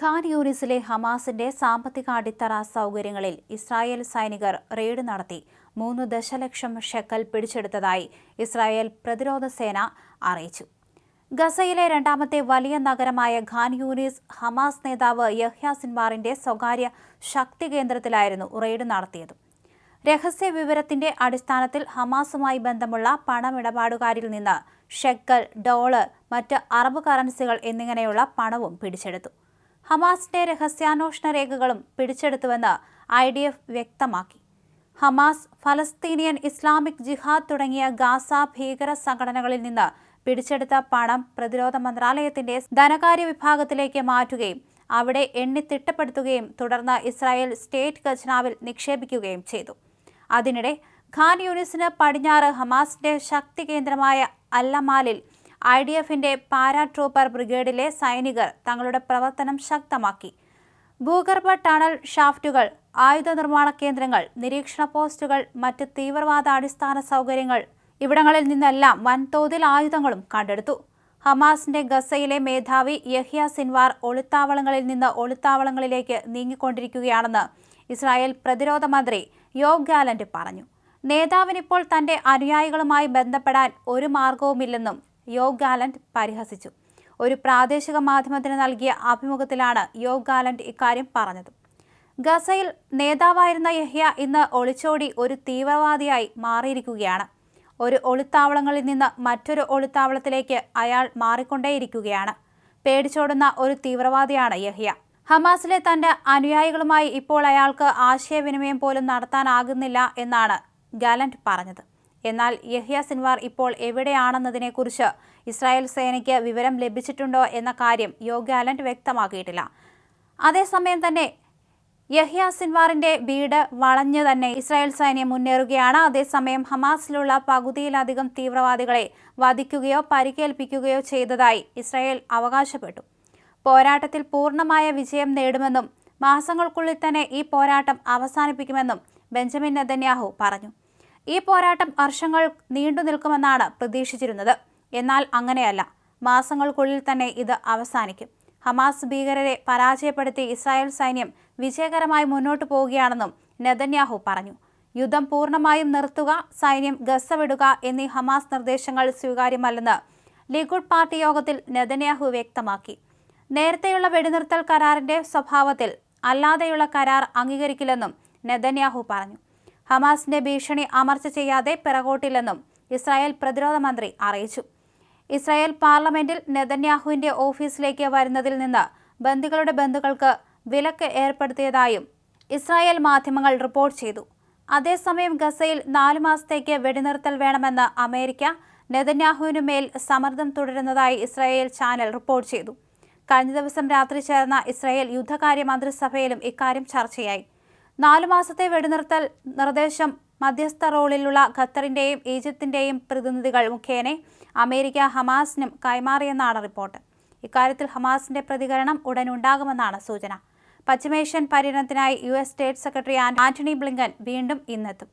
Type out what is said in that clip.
ഖാൻ യൂനിസിലെ ഹമാസിന്റെ സാമ്പത്തിക അടിത്തറ സൗകര്യങ്ങളിൽ ഇസ്രായേൽ സൈനികർ റെയ്ഡ് നടത്തി 3 ദശലക്ഷം ഷെക്കൽ പിടിച്ചെടുത്തതായി ഇസ്രായേൽ പ്രതിരോധ സേന അറിയിച്ചു. ഗസയിലെ രണ്ടാമത്തെ വലിയ നഗരമായ ഖാൻ യൂനിസ് ഹമാസ് നേതാവ് യഹ്യ സിൻവാറിന്റെ സ്വകാര്യ ശക്തി കേന്ദ്രത്തിലായിരുന്നു റെയ്ഡ് നടത്തിയത്. രഹസ്യ വിവരത്തിന്റെ അടിസ്ഥാനത്തിൽ ഹമാസുമായി ബന്ധമുള്ള പണമിടപാടുകാരിൽ നിന്ന് ഷെക്കൽ, ഡോളർ, മറ്റ് അറബ് കറൻസികൾ എന്നിങ്ങനെയുള്ള പണവും പിടിച്ചെടുത്തു. ഹമാസിന്റെ രഹസ്യാന്വേഷണ രേഖകളും പിടിച്ചെടുത്തുവെന്ന് IDF വ്യക്തമാക്കി. ഹമാസ്, ഫലസ്തീനിയൻ ഇസ്ലാമിക് ജിഹാദ് തുടങ്ങിയ ഗാസ ഭീകര സംഘടനകളിൽ നിന്ന് പിടിച്ചെടുത്ത പണം പ്രതിരോധ മന്ത്രാലയത്തിന്റെ ധനകാര്യ വിഭാഗത്തിലേക്ക് മാറ്റുകയും അവിടെ എണ്ണി തിട്ടപ്പെടുത്തുകയും തുടർന്ന് ഇസ്രായേൽ സ്റ്റേറ്റ് ഖജനാവിൽ നിക്ഷേപിക്കുകയും ചെയ്തു. അതിനിടെ ഖാൻ യൂനിസിന് പടിഞ്ഞാറ് ഹമാസിന്റെ ശക്തി കേന്ദ്രമായ അല്ലമാലിൽ IDFന്റെ പാരാട്രൂപ്പർ ബ്രിഗേഡിലെ സൈനികർ തങ്ങളുടെ പ്രവർത്തനം ശക്തമാക്കി. ഭൂഗർഭ ടണൽ ഷാഫ്റ്റുകൾ, ആയുധ നിർമ്മാണ കേന്ദ്രങ്ങൾ, നിരീക്ഷണ പോസ്റ്റുകൾ, മറ്റ് തീവ്രവാദ അടിസ്ഥാന സൗകര്യങ്ങൾ ഇവിടങ്ങളിൽ നിന്നെല്ലാം വൻതോതിൽ ആയുധങ്ങളും കണ്ടെടുത്തു. ഹമാസിന്റെ ഗസയിലെ മേധാവി യഹ്യ സിൻവാർ ഒളിത്താവളങ്ങളിൽ നിന്ന് ഒളിത്താവളങ്ങളിലേക്ക് നീങ്ങിക്കൊണ്ടിരിക്കുകയാണെന്ന് ഇസ്രായേൽ പ്രതിരോധ മന്ത്രി യോവ് ഗാലന്റ് പറഞ്ഞു. നേതാവിനിപ്പോൾ തന്റെ അനുയായികളുമായി ബന്ധപ്പെടാൻ ഒരു മാർഗവുമില്ലെന്നും യോവ് ഗാലന്റ് പരിഹസിച്ചു. ഒരു പ്രാദേശിക മാധ്യമത്തിന് നൽകിയ അഭിമുഖത്തിലാണ് യോവ് ഗാലന്റ് ഇക്കാര്യം പറഞ്ഞത്. ഗസയിൽ നേതാവായിരുന്ന യഹ്യ ഇന്ന് ഒളിച്ചോടി ഒരു തീവ്രവാദിയായി മാറിയിരിക്കുകയാണ്. ഒരു ഒളിത്താവളങ്ങളിൽ നിന്ന് മറ്റൊരു ഒളിത്താവളത്തിലേക്ക് അയാൾ മാറിക്കൊണ്ടേയിരിക്കുകയാണ്. പേടിച്ചോടുന്ന ഒരു തീവ്രവാദിയാണ് യഹ്യ. ഹമാസിലെ തന്റെ അനുയായികളുമായി ഇപ്പോൾ അയാൾക്ക് ആശയവിനിമയം പോലും നടത്താനാകുന്നില്ല എന്നാണ് ഗാലന്റ് പറഞ്ഞത്. എന്നാൽ യഹ്യ സിൻവാർ ഇപ്പോൾ എവിടെയാണെന്നതിനെക്കുറിച്ച് ഇസ്രായേൽ സേനയ്ക്ക് വിവരം ലഭിച്ചിട്ടുണ്ടോ എന്ന കാര്യം യോവ് ഗാലന്റ് വ്യക്തമാക്കിയിട്ടില്ല. അതേസമയം തന്നെ യഹ്യ സിൻവാറിന്റെ വീട് വളഞ്ഞു തന്നെ ഇസ്രായേൽ സൈന്യം മുന്നേറുകയാണ്. അതേസമയം ഹമാസിലുള്ള പകുതിയിലധികം തീവ്രവാദികളെ വധിക്കുകയോ പരിക്കേൽപ്പിക്കുകയോ ചെയ്തതായി ഇസ്രായേൽ അവകാശപ്പെട്ടു. പോരാട്ടത്തിൽ പൂർണ്ണമായ വിജയം നേടുമെന്നും മാസങ്ങൾക്കുള്ളിൽ തന്നെ ഈ പോരാട്ടം അവസാനിപ്പിക്കുമെന്നും ബെഞ്ചമിൻ നെതന്യാഹു പറഞ്ഞു. ഈ പോരാട്ടം വർഷങ്ങൾ നീണ്ടു നിൽക്കുമെന്നാണ് പ്രതീക്ഷിച്ചിരുന്നത്. എന്നാൽ അങ്ങനെയല്ല, മാസങ്ങൾക്കുള്ളിൽ തന്നെ ഇത് അവസാനിക്കും. ഹമാസ് ഭീകരരെ പരാജയപ്പെടുത്തി ഇസ്രായേൽ സൈന്യം വിജയകരമായി മുന്നോട്ടു പോവുകയാണെന്നും നെതന്യാഹു പറഞ്ഞു. യുദ്ധം പൂർണ്ണമായും നിർത്തുക, സൈന്യം ഗസ വിടുക എന്നീ ഹമാസ് നിർദ്ദേശങ്ങൾ സ്വീകാര്യമല്ലെന്ന് ലിക്കുഡ് പാർട്ടി യോഗത്തിൽ നെതന്യാഹു വ്യക്തമാക്കി. നേരത്തെയുള്ള വെടിനിർത്തൽ കരാറിന്റെ സ്വഭാവത്തിൽ അല്ലാതെയുള്ള കരാർ അംഗീകരിക്കില്ലെന്നും നെതന്യാഹു പറഞ്ഞു. ഹമാസിന്റെ ഭീഷണി അമർച്ച ചെയ്യാതെ പിറകോട്ടില്ലെന്നും ഇസ്രായേൽ പ്രതിരോധ മന്ത്രി അറിയിച്ചു. ഇസ്രായേൽ പാർലമെന്റിൽ നെതന്യാഹുവിന്റെ ഓഫീസിലേക്ക് വരുന്നതിൽ നിന്ന് ബന്ദികളുടെ ബന്ധുക്കൾക്ക് വിലക്ക് ഏർപ്പെടുത്തിയതായും ഇസ്രായേൽ മാധ്യമങ്ങൾ റിപ്പോർട്ട് ചെയ്തു. അതേസമയം ഗസയിൽ 4 മാസത്തേക്ക് വെടിനിർത്തൽ വേണമെന്ന് അമേരിക്ക നെതന്യാഹുവിനു മേൽ സമ്മർദ്ദം തുടരുന്നതായി ഇസ്രായേൽ ചാനൽ റിപ്പോർട്ട് ചെയ്തു. കഴിഞ്ഞ ദിവസം രാത്രി ചേർന്ന ഇസ്രായേൽ യുദ്ധകാര്യ മന്ത്രിസഭയിലും ഇക്കാര്യം ചർച്ചയായി. 4 മാസത്തെ വെടിനിർത്തൽ നിർദ്ദേശം മധ്യസ്ഥ റോളിലുള്ള ഖത്തറിന്റെയും ഈജിപ്തിന്റെയും പ്രതിനിധികൾ മുഖേന അമേരിക്ക ഹമാസിനും കൈമാറിയെന്നാണ് റിപ്പോർട്ട്. ഇക്കാര്യത്തിൽ ഹമാസിന്റെ പ്രതികരണം ഉടനുണ്ടാകുമെന്നാണ് സൂചന. പശ്ചിമേഷ്യൻ പര്യടനത്തിനായി US state secretary Antony Blinken വീണ്ടും ഇന്നെത്തും.